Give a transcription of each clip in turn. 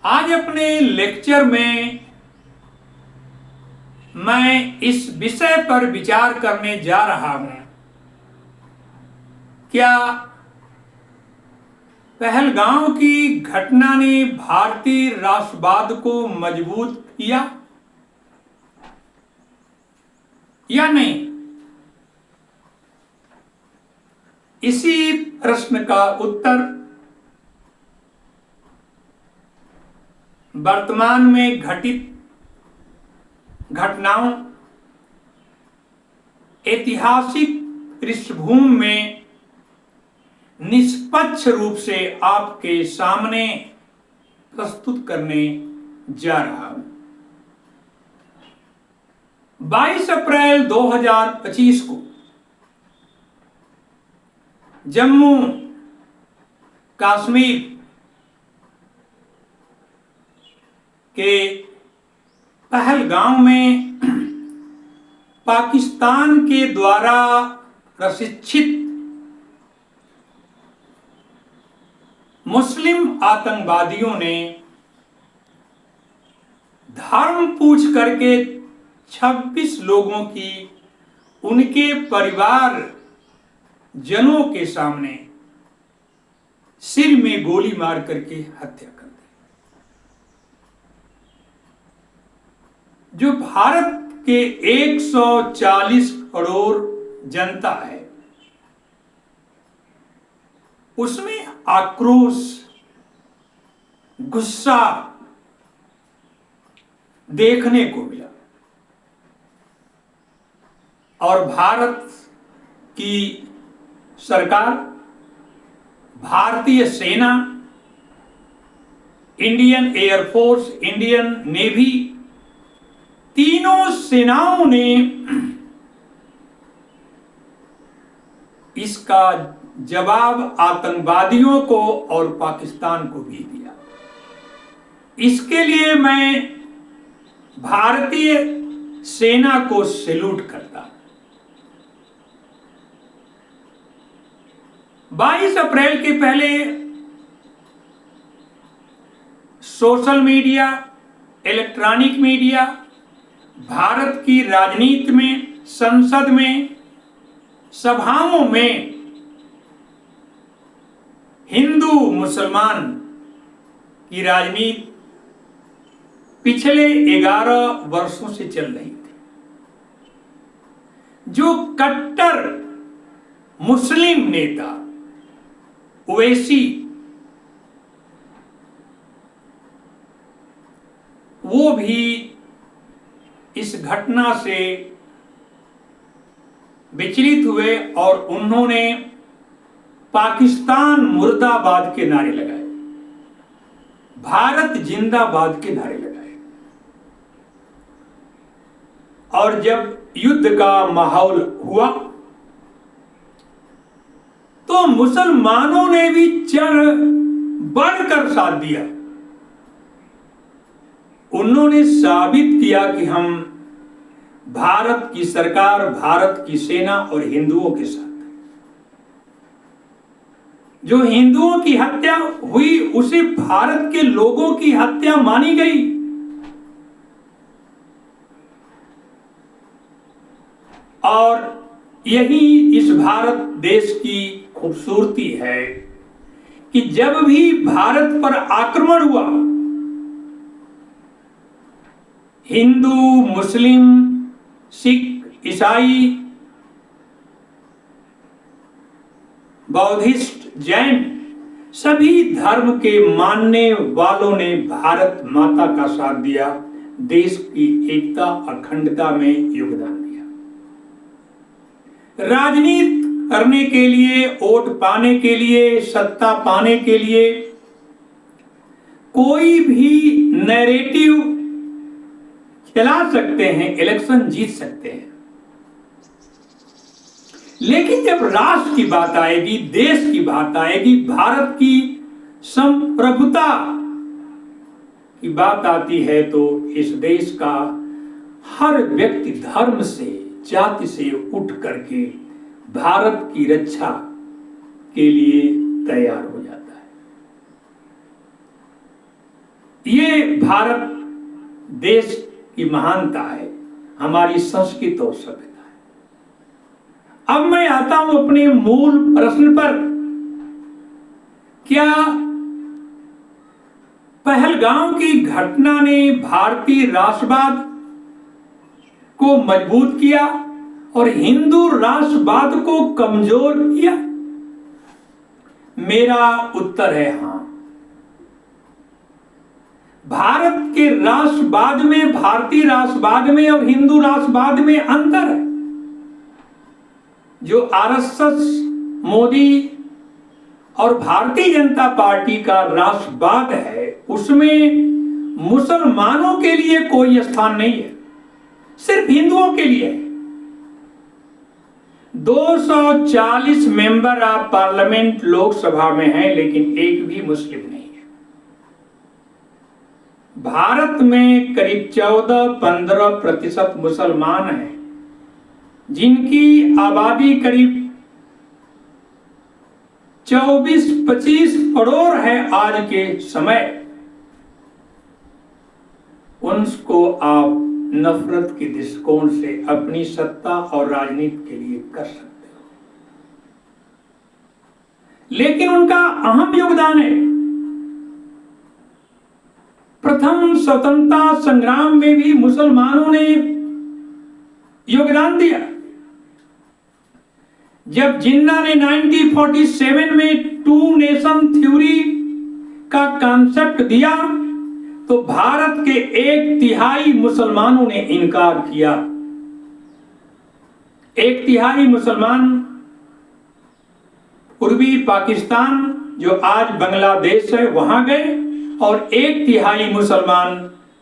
आज अपने लेक्चर में मैं इस विषय पर विचार करने जा रहा हूं। क्या पहलगांव की घटना ने भारतीय राष्ट्रवाद को मजबूत किया या नहीं? इसी प्रश्न का उत्तर वर्तमान में घटित घटनाओं, ऐतिहासिक पृष्ठभूमि में निष्पक्ष रूप से आपके सामने प्रस्तुत करने जा रहा हूं। 22 अप्रैल 2025 को जम्मू कश्मीर के पहलगांव में पाकिस्तान के द्वारा प्रशिक्षित मुस्लिम आतंकवादियों ने धर्म पूछ करके 26 लोगों की उनके परिवार जनों के सामने सिर में गोली मार करके हत्या कर दी। जो भारत के 140 करोड़ जनता है, उसमें आक्रोश, गुस्सा देखने को मिला और भारत की सरकार, भारतीय सेना, इंडियन एयरफोर्स, इंडियन नेवी, तीनों सेनाओं ने इसका जवाब आतंकवादियों को और पाकिस्तान को भी दिया। इसके लिए मैं भारतीय सेना को सैल्यूट करता हूं। 22 अप्रैल के पहले social media, electronic media, Bharat की राजनीति में, संसद में, सभाओं में हिंदू मुसलमान की राजनीति पिछले 11 वर्षों से चल रही थी। जो कट्टर मुस्लिम नेता ओवैसी, वो भी इस घटना से विचलित हुए और उन्होंने पाकिस्तान मुर्दाबाद के नारे लगाए, भारत जिंदाबाद के नारे लगाए। और जब युद्ध का माहौल हुआ तो मुसलमानों ने भी बढ़कर साथ दिया। उन्होंने साबित किया कि हम भारत की सरकार, भारत की सेना और हिंदुओं के साथ हैं। जो हिंदुओं की हत्या हुई उसे भारत के लोगों की हत्या मानी गई। और यही इस भारत देश की खूबसूरती है कि जब भी भारत पर आक्रमण हुआ, हिंदू, मुस्लिम, सिख, ईसाई, बौद्धिस्ट, जैन, सभी धर्म के मानने वालों ने भारत माता का साथ दिया, देश की एकता, अखंडता में योगदान दिया। राजनीति करने के लिए, वोट पाने के लिए, सत्ता पाने के लिए कोई भी नैरेटिव चला सकते हैं, इलेक्शन जीत सकते हैं, लेकिन जब राष्ट्र की बात आएगी, देश की बात आएगी, भारत की संप्रभुता की बात आती है, तो इस देश का हर व्यक्ति धर्म से, जाति से उठ करके भारत की रक्षा के लिए तैयार हो जाता है। ये भारत देश की महानता है, हमारी संस्कृति और सभ्यता है। अब मैं आता हूं अपने मूल प्रश्न पर। क्या पहलगाम की घटना ने भारतीय राष्ट्रवाद को मजबूत किया और हिंदू राष्ट्रवाद को कमजोर किया? मेरा उत्तर है हां। भारत के राष्ट्रवाद में, भारतीय राष्ट्रवाद में और हिंदू राष्ट्रवाद में अंतर है। जो आरएसएस, मोदी और भारतीय जनता पार्टी का राष्ट्रवाद है, उसमें मुसलमानों के लिए कोई स्थान नहीं है, सिर्फ हिंदुओं के लिए है। 240 मेंबर ऑफ पार्लियामेंट लोकसभा में हैं, लेकिन एक भी मुस्लिम नहीं है। भारत में करीब 14-15% मुसलमान हैं, जिनकी आबादी करीब 24-25 करोड़ है आज के समय। उनको आप नफरत के दृष्टिकोण से अपनी सत्ता और राजनीति के लिए कर सकते हो, लेकिन उनका अहम योगदान है। प्रथम स्वतंत्रता संग्राम में भी मुसलमानों ने योगदान दिया। जब जिन्ना ने 1947 में टू नेशन थ्योरी का कॉन्सेप्ट दिया, तो भारत के 1/3 मुसलमानों ने इनकार किया। 1/3 मुसलमान पूर्वी पाकिस्तान, जो आज बांग्लादेश है, वहां गए, और 1/3 मुसलमान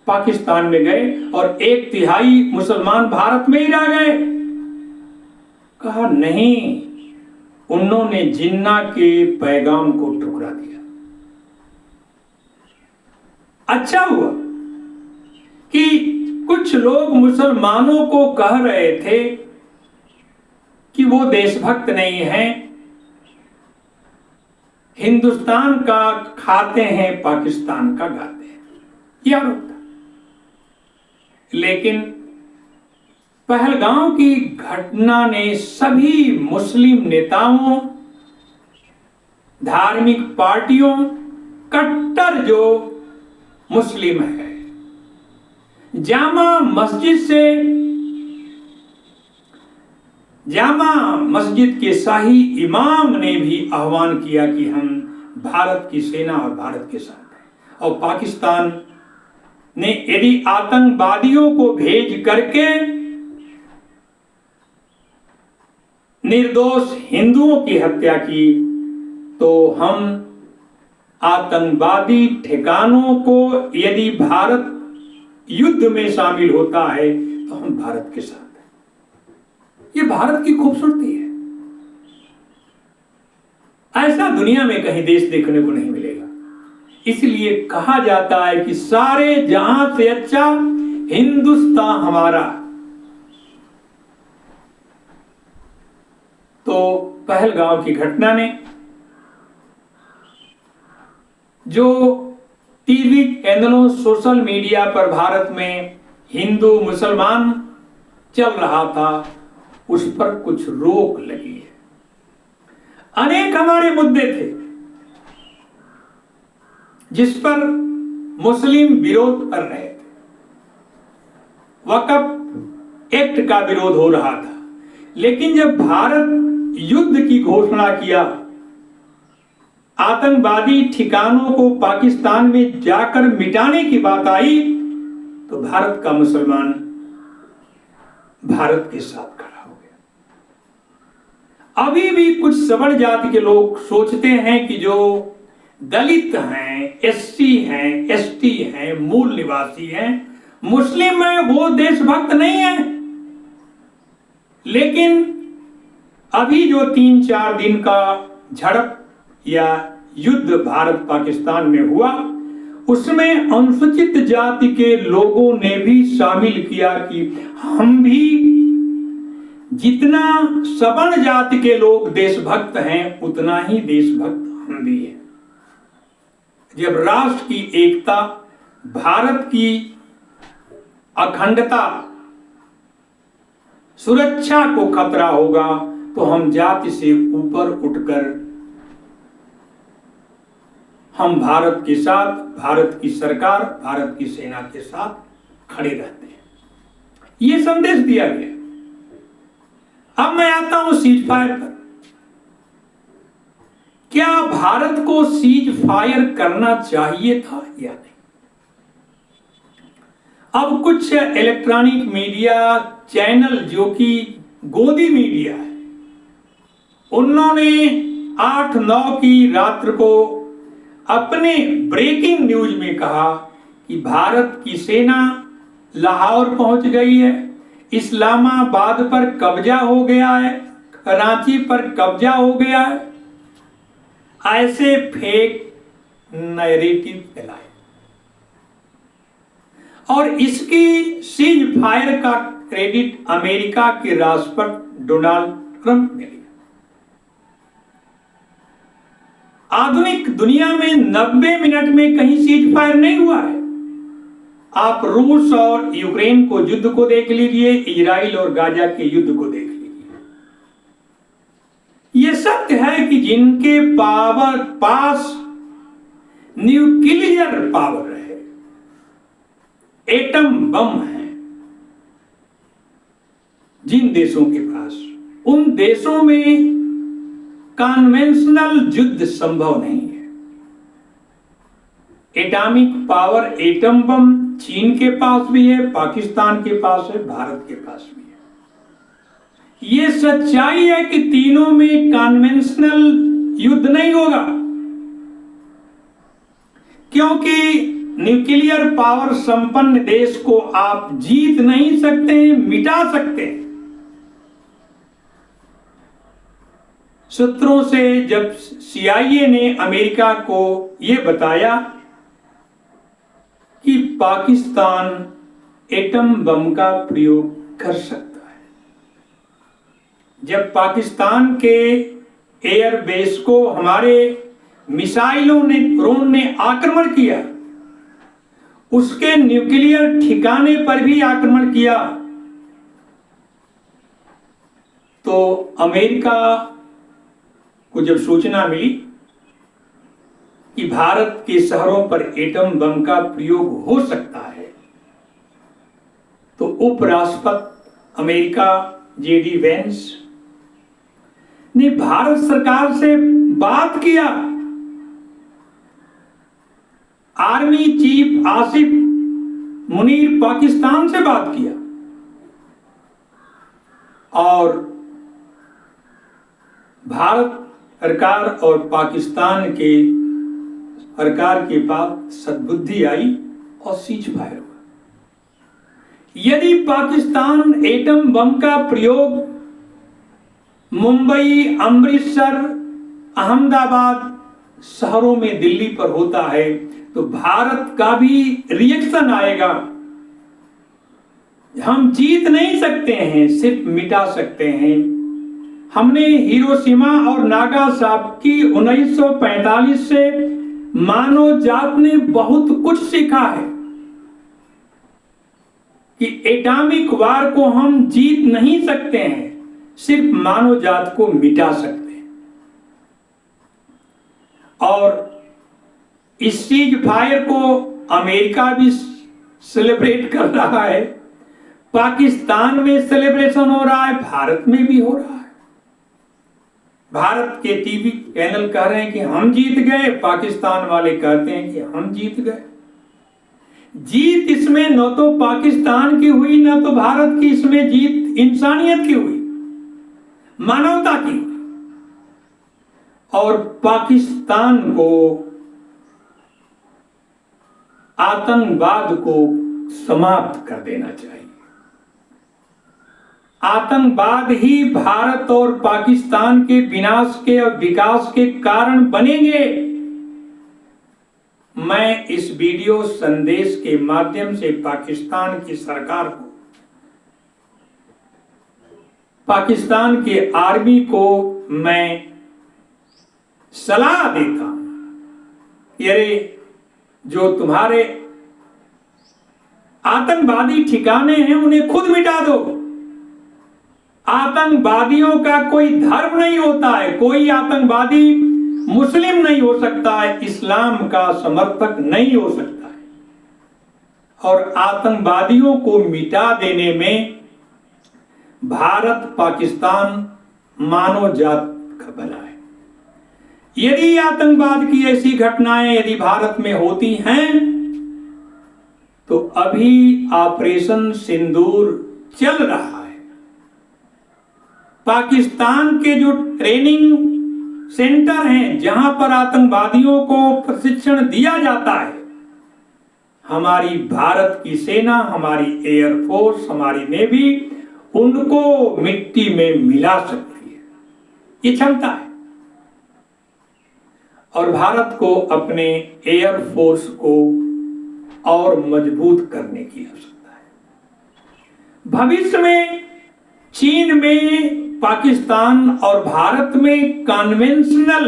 पाकिस्तान में गए, और 1/3 मुसलमान भारत में ही रह गए। कहा नहीं, उन्होंने जिन्ना के पैगाम को ठुकरा दिया। अच्छा हुआ कि कुछ लोग मुसलमानों को कह रहे थे कि वो देशभक्त नहीं हैं, हिंदुस्तान का खाते हैं, पाकिस्तान का गाते हैं, यह आरोप था। लेकिन पहलगाम की घटना ने सभी मुस्लिम नेताओं, धार्मिक पार्टियों, कट्टर जो मुस्लिम है, जामा मस्जिद के शाही इमाम ने भी आह्वान किया कि हम भारत की सेना और भारत के साथ हैं। और पाकिस्तान ने यदि आतंकवादियों को भेज करके निर्दोष हिंदुओं की हत्या की, तो हम आतंकवादी ठिकानों को, यदि भारत युद्ध में शामिल होता है तो हम भारत के साथ हैं। ये भारत की खूबसूरती है, ऐसा दुनिया में कहीं देश देखने को नहीं मिलेगा। इसलिए कहा जाता है कि सारे जहां से अच्छा हिंदुस्तान हमारा। तो पहलगाम की घटना ने, जो टीवी चैनलों, सोशल मीडिया पर भारत में हिंदू मुसलमान चल रहा था, उस पर कुछ रोक लगी है। अनेक हमारे मुद्दे थे जिस पर मुस्लिम विरोध कर रहे थे। वक्फ एक्ट का विरोध हो रहा था, लेकिन जब भारत युद्ध की घोषणा किया, आतंकवादी ठिकानों को पाकिस्तान में जाकर मिटाने की बात आई, तो भारत का मुसलमान भारत के साथ खड़ा हो गया। अभी भी कुछ सवर्ण जाति के लोग सोचते हैं कि जो दलित हैं, एससी हैं, एसटी हैं, मूल निवासी हैं, मुस्लिम हैं, वो देशभक्त नहीं है। लेकिन अभी जो 3-4 दिन का झड़प या युद्ध भारत पाकिस्तान में हुआ, उसमें अनुसूचित जाति के लोगों ने भी शामिल किया कि हम भी, जितना सवर्ण जाति के लोग देशभक्त हैं, उतना ही देशभक्त हम भी हैं। जब राष्ट्र की एकता, भारत की अखंडता, सुरक्षा को खतरा होगा तो हम जाति से ऊपर उठकर हम भारत के साथ, भारत की सरकार, भारत की सेना के साथ खड़े रहते हैं। यह संदेश दिया गया। अब मैं आता हूं सीज फायर पर। क्या भारत को सीज फायर करना चाहिए था या नहीं? अब कुछ इलेक्ट्रॉनिक मीडिया चैनल जो कि गोदी मीडिया है, उन्होंने 8-9 की रात्र को अपने ब्रेकिंग न्यूज में कहा कि भारत की सेना लाहौर पहुंच गई है, इस्लामाबाद पर कब्जा हो गया है, कराची पर कब्जा हो गया है। ऐसे फेक नैरेटिव फैलाए और इसकी सीज फायर का क्रेडिट अमेरिका के राष्ट्रपति डोनाल्ड ट्रंप ने लिया। आधुनिक दुनिया में 90 मिनट में कहीं सीज फायर नहीं हुआ है। आप रूस और यूक्रेन को युद्ध को देख लीजिए, इजराइल और गाजा के युद्ध को देख लीजिए। यह सत्य है कि जिनके पास न्यूक्लियर पावर है, एटम बम है, जिन देशों के पास, उन देशों में कन्वेंशनल युद्ध संभव नहीं है। एटॉमिक पावर, एटम बम चीन के पास भी है, पाकिस्तान के पास है, भारत के पास भी है। यह सच्चाई है कि तीनों में कन्वेंशनल युद्ध नहीं होगा, क्योंकि न्यूक्लियर पावर संपन्न देश को आप जीत नहीं सकते, मिटा सकते हैं। सूत्रों से जब CIA ने अमेरिका को यह बताया कि पाकिस्तान एटम बम का प्रयोग कर सकता है, जब पाकिस्तान के एयरबेस को हमारे मिसाइलों ने, ड्रोन ने आक्रमण किया, उसके न्यूक्लियर ठिकाने पर भी आक्रमण किया, तो अमेरिका को जब सूचना मिली कि भारत के शहरों पर एटम बम का प्रयोग हो सकता है, तो उपराष्ट्रपति अमेरिका JD वेंस ने भारत सरकार से बात किया। आर्मी चीफ आसिफ मुनीर पाकिस्तान से बात किया और भारत सरकार और पाकिस्तान के सरकार के पास सद्बुद्धि आई और सीज फायर हुआ। यदि पाकिस्तान एटम बम का प्रयोग मुंबई, अमृतसर, अहमदाबाद शहरों में, दिल्ली पर होता है, तो भारत का भी रिएक्शन आएगा। हम जीत नहीं सकते हैं, सिर्फ मिटा सकते हैं। हमने हिरोशिमा और नागासाकी 1945 से मानव जात ने बहुत कुछ सीखा है कि एटॉमिक वार को हम जीत नहीं सकते हैं, सिर्फ मानव जात को मिटा सकते हैं। और इस सीज फायर को अमेरिका भी सेलिब्रेट कर रहा है, पाकिस्तान में सेलिब्रेशन हो रहा है, भारत में भी हो रहा है। भारत के टीवी चैनल कह रहे हैं कि हम जीत गए, पाकिस्तान वाले कहते हैं कि हम जीत गए। जीत इसमें न तो पाकिस्तान की हुई, न तो भारत की, इसमें जीत इंसानियत की हुई, मानवता की हुई। और पाकिस्तान को, आतंकवाद को समाप्त कर देना चाहिए। आतंकवाद ही भारत और पाकिस्तान के विनाश के और विकास के कारण बनेंगे। मैं इस वीडियो संदेश के माध्यम से पाकिस्तान की सरकार को, पाकिस्तान के आर्मी को मैं सलाह देता हूं, अरे जो तुम्हारे आतंकवादी ठिकाने हैं, उन्हें खुद मिटा दो। आतंकवादियों का कोई धर्म नहीं होता है, कोई आतंकवादी मुस्लिम नहीं हो सकता है, इस्लाम का समर्थक नहीं हो सकता है। और आतंकवादियों को मिटा देने में भारत पाकिस्तान मानव जात का भला है। यदि आतंकवाद की ऐसी घटनाएं यदि भारत में होती हैं तो अभी ऑपरेशन सिंदूर चल रहा है। पाकिस्तान के जो ट्रेनिंग सेंटर हैं जहां पर आतंकवादियों को प्रशिक्षण दिया जाता है, हमारी भारत की सेना, हमारी एयरफोर्स, हमारी नेवी उनको मिट्टी में मिला सकती है, ये क्षमता है। और भारत को अपने एयरफोर्स को और मजबूत करने की आवश्यकता है। भविष्य में चीन में, पाकिस्तान और भारत में कन्वेंशनल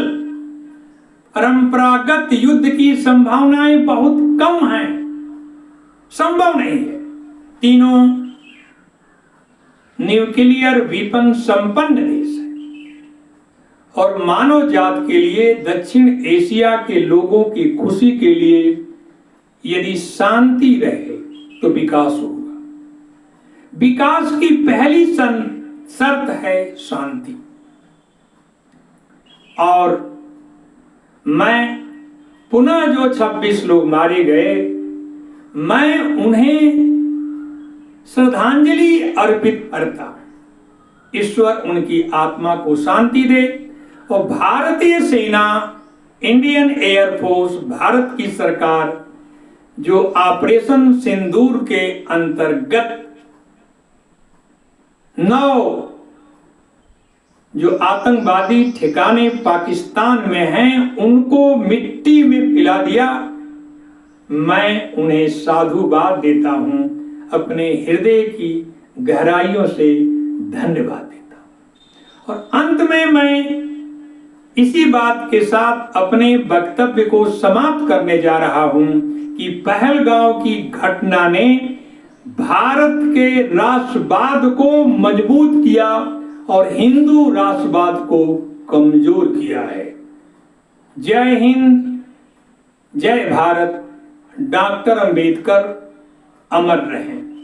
परंपरागत युद्ध की संभावनाएं बहुत कम हैं, संभव नहीं है। तीनों न्यूक्लियर वेपन संपन्न देश है और मानव जात के लिए, दक्षिण एशिया के लोगों की खुशी के लिए यदि शांति रहे तो विकास होगा। विकास की पहली शर्त है शांति। और मैं पुनः जो 26 लोग मारे गए, मैं उन्हें श्रद्धांजलि अर्पित करता हूं। ईश्वर उनकी आत्मा को शांति दे। और भारतीय सेना, इंडियन एयरफोर्स, भारत की सरकार जो ऑपरेशन सिंदूर के अंतर्गत 9 जो आतंकवादी ठिकाने पाकिस्तान में हैं उनको मिट्टी में मिला दिया, मैं उन्हें साधुवाद देता हूं, अपने हृदय की गहराइयों से धन्यवाद देता हूं। और अंत में मैं इसी बात के साथ अपने वक्तव्य को समाप्त करने जा रहा हूं कि पहलगांव की घटना ने भारत के राष्ट्रवाद को मजबूत किया और हिंदू राष्ट्रवाद को कमजोर किया है। जय हिंद, जय भारत। डॉक्टर अंबेडकर अमर रहें।